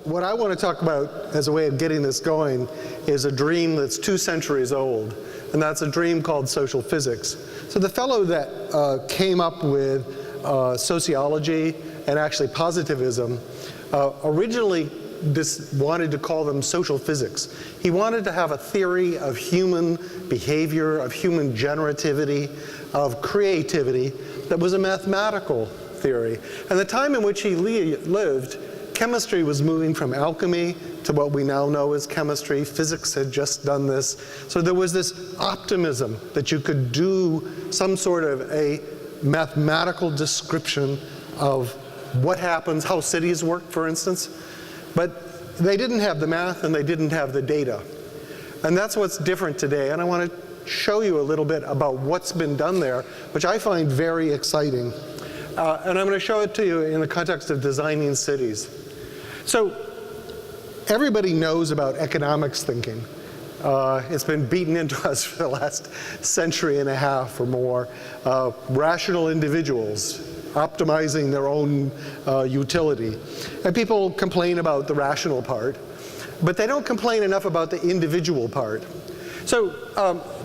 what I want to talk about as a way of getting this going is a dream that's 2 centuries old, and that's a dream called social physics. So the fellow that came up with sociology and actually positivism originally wanted to call them social physics. He wanted to have a theory of human behavior, of human generativity, of creativity that was a mathematical theory. And the time in which he lived, chemistry was moving from alchemy to what we now know as chemistry. Physics had just done this. So there was this optimism that you could do some sort of a mathematical description of what happens, how cities work, for instance. But they didn't have the math and they didn't have the data. And that's what's different today. And I want to show you a little bit about what's been done there, which I find very exciting. And I'm going to show it to you in the context of designing cities. So everybody knows about economics thinking. It's been beaten into us for the last century and a half or more. Rational individuals optimizing their own utility. And people complain about the rational part, but they don't complain enough about the individual part. So,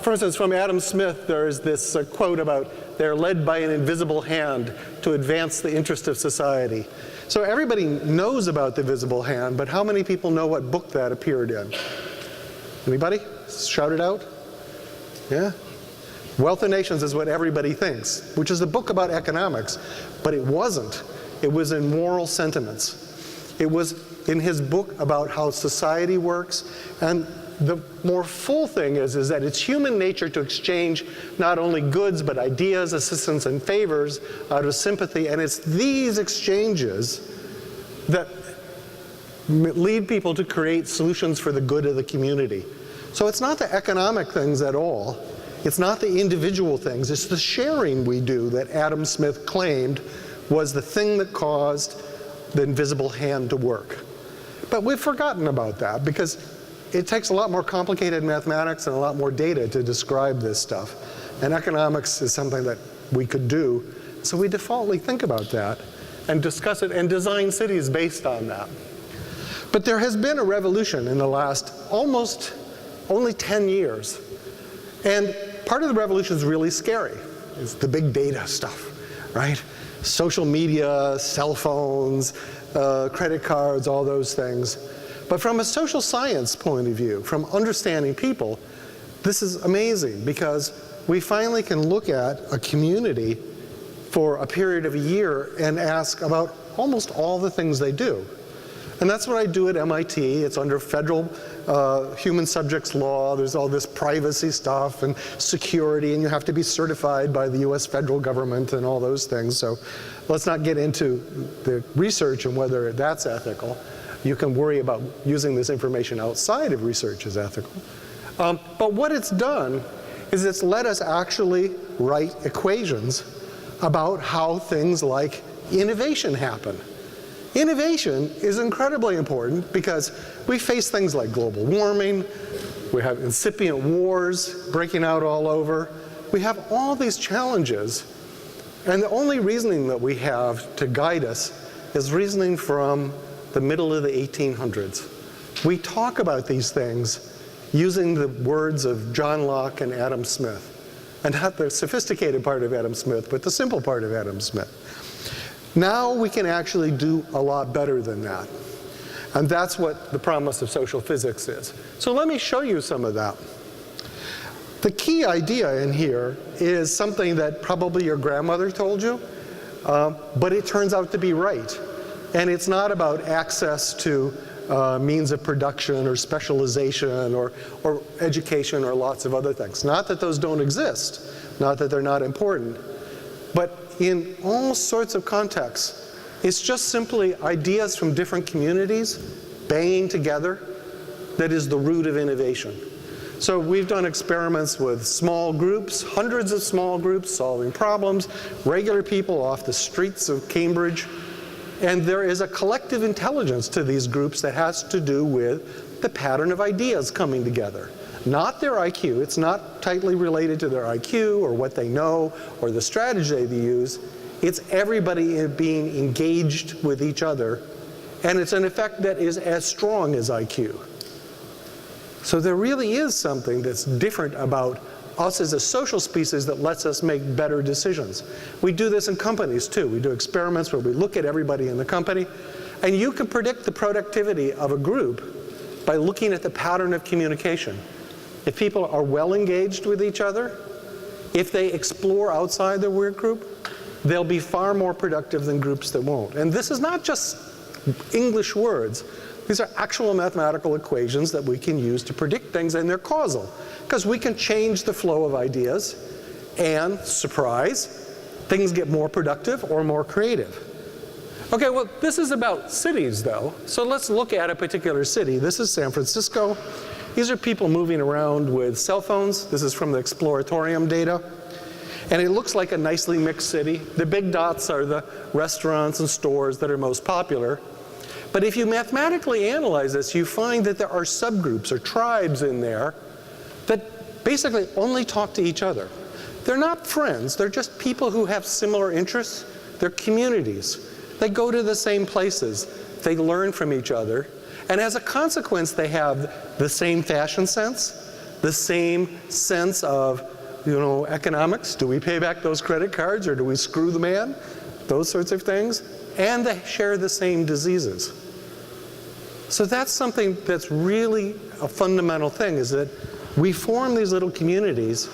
for instance, from Adam Smith, there's this quote about they're led by an invisible hand to advance the interest of society. So everybody knows about the visible hand, but how many people know what book that appeared in? Anybody? Shout it out. Yeah? Wealth of Nations is what everybody thinks, which is a book about economics, but it wasn't. It was in moral sentiments. It was in his book about how society works, and the more full thing is that it's human nature to exchange not only goods, but ideas, assistance, and favors out of sympathy, and it's these exchanges that lead people to create solutions for the good of the community. So it's not the economic things at all. It's not the individual things, it's the sharing we do that Adam Smith claimed was the thing that caused the invisible hand to work. But we've forgotten about that because it takes a lot more complicated mathematics and a lot more data to describe this stuff. And economics is something that we could do. So we defaultly think about that and discuss it and design cities based on that. But there has been a revolution in the last almost only 10 years. And part of the revolution is really scary. It's the big data stuff, right? Social media, cell phones, credit cards, all those things. But from a social science point of view, from understanding people, this is amazing because we finally can look at a community for a period of a year and ask about almost all the things they do. And that's what I do at MIT. It's under federal human subjects law. There's all this privacy stuff and security, and you have to be certified by the US federal government and all those things. So let's not get into the research and whether that's ethical. You can worry about using this information outside of research as ethical. But what it's done is it's let us actually write equations about how things like innovation happen. Innovation is incredibly important because we face things like global warming, we have incipient wars breaking out all over, we have all these challenges, and the only reasoning that we have to guide us is reasoning from the middle of the 1800s. We talk about these things using the words of John Locke and Adam Smith, and not the sophisticated part of Adam Smith, but the simple part of Adam Smith. Now we can actually do a lot better than that. And that's what the promise of social physics is. So let me show you some of that. The key idea in here is something that probably your grandmother told you, but it turns out to be right. And it's not about access to means of production or specialization or education or lots of other things. Not that those don't exist, not that they're not important, but in all sorts of contexts, it's just simply ideas from different communities banging together that is the root of innovation. So we've done experiments with small groups, hundreds of small groups solving problems, regular people off the streets of Cambridge, and there is a collective intelligence to these groups that has to do with the pattern of ideas coming together. Not their IQ, it's not tightly related to their IQ or what they know or the strategy they use. It's everybody being engaged with each other And it's an effect that is as strong as IQ. So there really is something that's different about us as a social species that lets us make better decisions. We do this in companies too. We do experiments where we look at everybody in the company, and you can predict the productivity of a group by looking at the pattern of communication. If people are well engaged with each other, if they explore outside their work group, they'll be far more productive than groups that won't. And this is not just English words. These are actual mathematical equations that we can use to predict things, and they're causal, because we can change the flow of ideas, and, surprise, things get more productive or more creative. Okay, well, this is about cities, though. So let's look at a particular city. This is San Francisco. These are people moving around with cell phones. This is from the Exploratorium data. And it looks like a nicely mixed city. The big dots are the restaurants and stores that are most popular. But if you mathematically analyze this, you find that there are subgroups or tribes in there that basically only talk to each other. They're not friends. They're just people who have similar interests. They're communities. They go to the same places. They learn from each other. And as a consequence, they have the same fashion sense, the same sense of, economics. Do we pay back those credit cards or do we screw the man? Those sorts of things. And they share the same diseases. So that's something that's really a fundamental thing, is that we form these little communities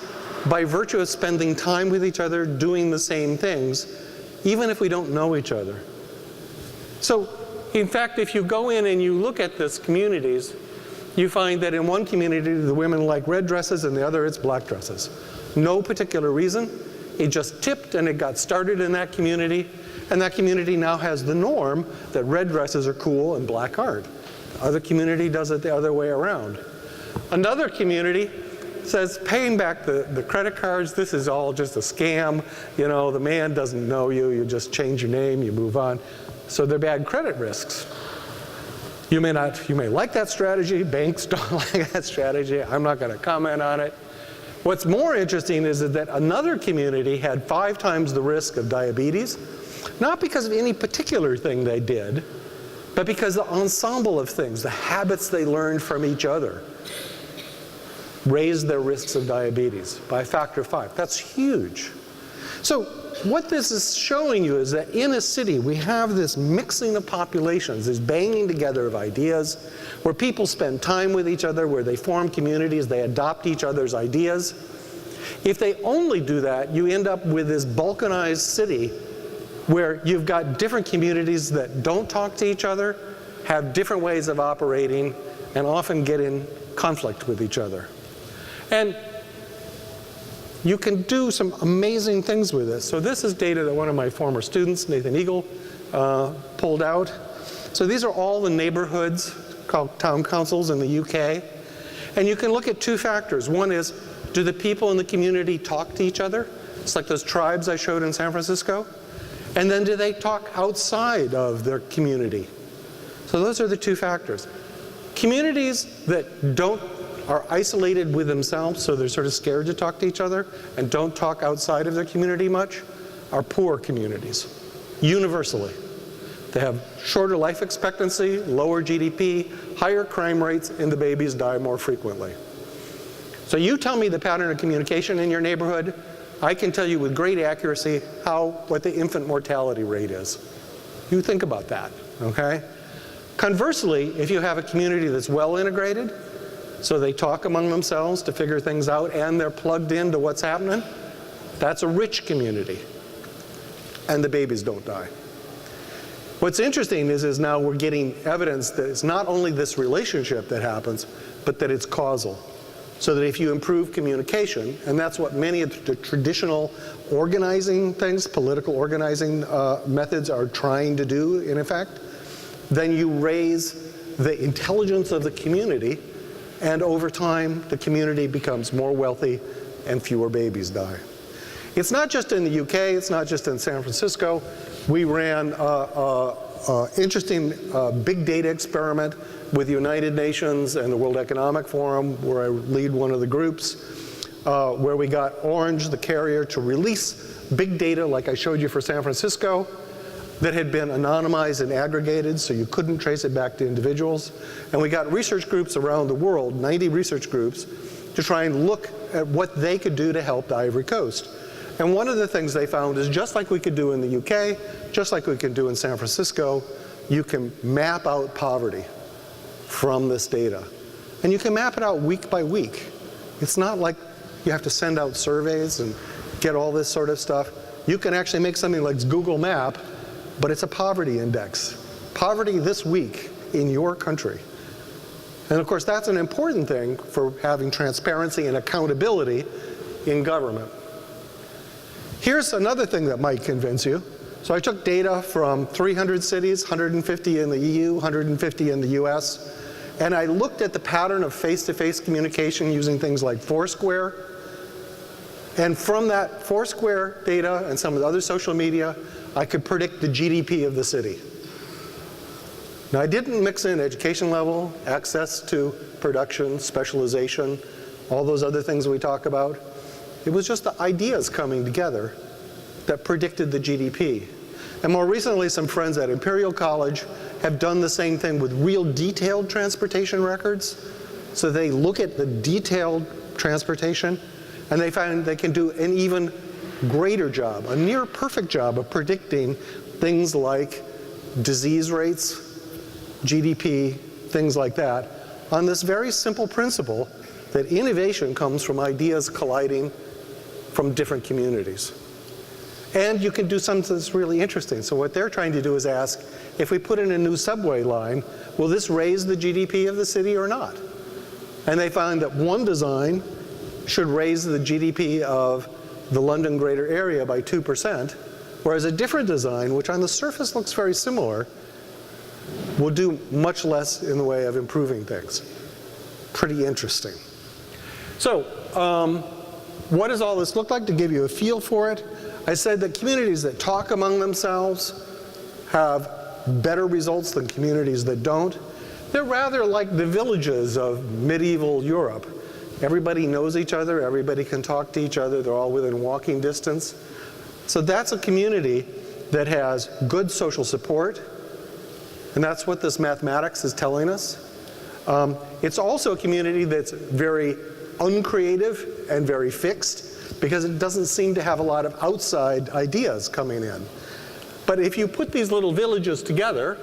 by virtue of spending time with each other, doing the same things, even if we don't know each other. So, in fact, if you go in and you look at these communities, you find that in one community, the women like red dresses, and the other it's black dresses. No particular reason. It just tipped and it got started in that community, and that community now has the norm that red dresses are cool and black aren't. The other community does it the other way around. Another community says, paying back the credit cards, this is all just a scam. The man doesn't know you. You just change your name, you move on. So they're bad credit risks. You may like that strategy. Banks don't like that strategy. I'm not going to comment on it. What's more interesting is that another community had 5 times the risk of diabetes, not because of any particular thing they did, but because the ensemble of things, the habits they learned from each other, raised their risks of diabetes by a factor of 5. That's huge. So what this is showing you is that in a city, we have this mixing of populations, this banging together of ideas, where people spend time with each other, where they form communities, they adopt each other's ideas. If they only do that, you end up with this balkanized city where you've got different communities that don't talk to each other, have different ways of operating, and often get in conflict with each other. And you can do some amazing things with this. So this is data that one of my former students, Nathan Eagle, pulled out. So these are all the neighborhoods called town councils in the UK. And you can look at 2 factors. One is, do the people in the community talk to each other? It's like those tribes I showed in San Francisco. And then do they talk outside of their community? So those are the 2 factors. Communities that are isolated with themselves, so they're sort of scared to talk to each other and don't talk outside of their community much, are poor communities, universally. They have shorter life expectancy, lower GDP, higher crime rates, and the babies die more frequently. So you tell me the pattern of communication in your neighborhood, I can tell you with great accuracy what the infant mortality rate is. You think about that, okay? Conversely, if you have a community that's well integrated, so they talk among themselves to figure things out and they're plugged into what's happening, that's a rich community. And the babies don't die. What's interesting is now we're getting evidence that it's not only this relationship that happens, but that it's causal. So that if you improve communication, and that's what many of the traditional organizing things, political organizing methods are trying to do, in effect, then you raise the intelligence of the community, and over time, the community becomes more wealthy and fewer babies die. It's not just in the UK, it's not just in San Francisco. We ran an interesting big data experiment with the United Nations and the World Economic Forum, where I lead one of the groups, where we got Orange, the carrier, to release big data like I showed you for San Francisco that had been anonymized and aggregated, so you couldn't trace it back to individuals. And we got research groups around the world, 90 research groups, to try and look at what they could do to help the Ivory Coast. And one of the things they found is, just like we could do in the UK, just like we can do in San Francisco, you can map out poverty from this data. And you can map it out week by week. It's not like you have to send out surveys and get all this sort of stuff. You can actually make something like Google Map, but it's a poverty index. Poverty this week in your country. And of course, that's an important thing for having transparency and accountability in government. Here's another thing that might convince you. So I took data from 300 cities, 150 in the EU, 150 in the US, and I looked at the pattern of face-to-face communication using things like Foursquare. And from that Foursquare data and some of the other social media, I could predict the GDP of the city. Now, I didn't mix in education level, access to production, specialization, all those other things we talk about. It was just the ideas coming together that predicted the GDP. And more recently, some friends at Imperial College have done the same thing with real detailed transportation records. So they look at the detailed transportation, and they find they can do an even greater job, a near perfect job of predicting things like disease rates, GDP, things like that, on this very simple principle that innovation comes from ideas colliding from different communities. And you can do something that's really interesting. So what they're trying to do is ask, if we put in a new subway line, will this raise the GDP of the city or not? And they found that one design should raise the GDP of the London greater area by 2%, whereas a different design, which on the surface looks very similar, will do much less in the way of improving things. Pretty interesting. So what does all this look like? To give you a feel for it, I said that communities that talk among themselves have better results than communities that don't. They're rather like the villages of medieval Europe. Everybody knows each other, everybody can talk to each other, they're all within walking distance. So that's a community that has good social support, and that's what this mathematics is telling us. It's also a community that's very uncreative and very fixed, because it doesn't seem to have a lot of outside ideas coming in. But if you put these little villages together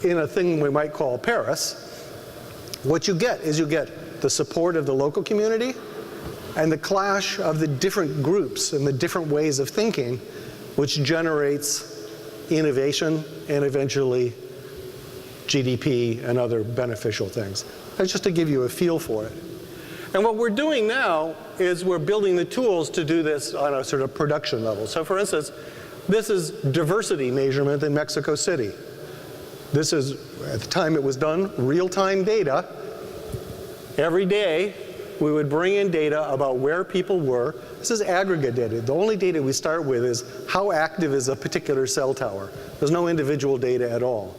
in a thing we might call Paris, what you get is you get the support of the local community and the clash of the different groups and the different ways of thinking, which generates innovation and eventually GDP and other beneficial things. That's just to give you a feel for it. And what we're doing now is we're building the tools to do this on a sort of production level. So for instance, this is diversity measurement in Mexico City. This is, at the time it was done, real-time data. Every day, we would bring in data about where people were. This is aggregate data. The only data we start with is how active is a particular cell tower. There's no individual data at all.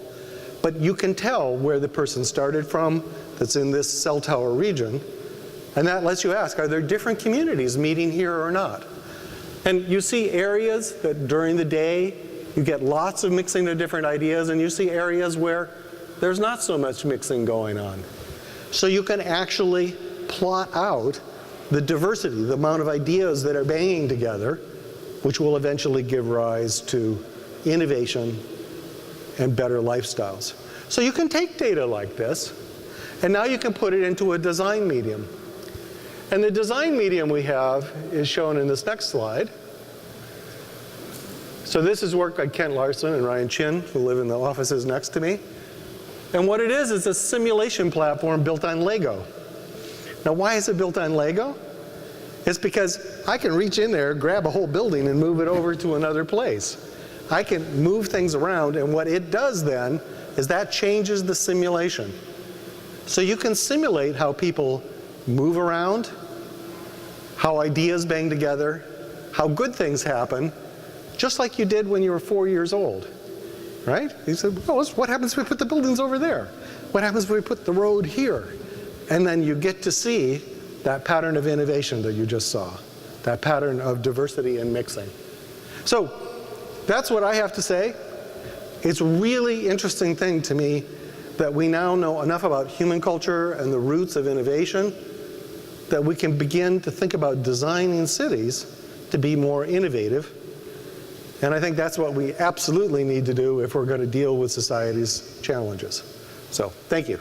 But you can tell where the person started from that's in this cell tower region. And that lets you ask, are there different communities meeting here or not? And you see areas that during the day, you get lots of mixing of different ideas, and you see areas where there's not so much mixing going on. So you can actually plot out the diversity, the amount of ideas that are banging together, which will eventually give rise to innovation and better lifestyles. So you can take data like this, and now you can put it into a design medium. And the design medium we have is shown in this next slide. So this is work by Kent Larson and Ryan Chin, who live in the offices next to me. And what it is a simulation platform built on Lego. Now, why is it built on Lego? It's because I can reach in there, grab a whole building, and move it over to another place. I can move things around, and what it does then is that changes the simulation. So you can simulate how people move around, how ideas bang together, how good things happen, just like you did when you were 4 years old, right? You said, oh, what happens if we put the buildings over there? What happens if we put the road here? And then you get to see that pattern of innovation that you just saw, that pattern of diversity and mixing. So that's what I have to say. it's a really interesting thing to me that we now know enough about human culture and the roots of innovation that we can begin to think about designing cities to be more innovative. And I think that's what we absolutely need to do if we're going to deal with society's challenges. So, thank you.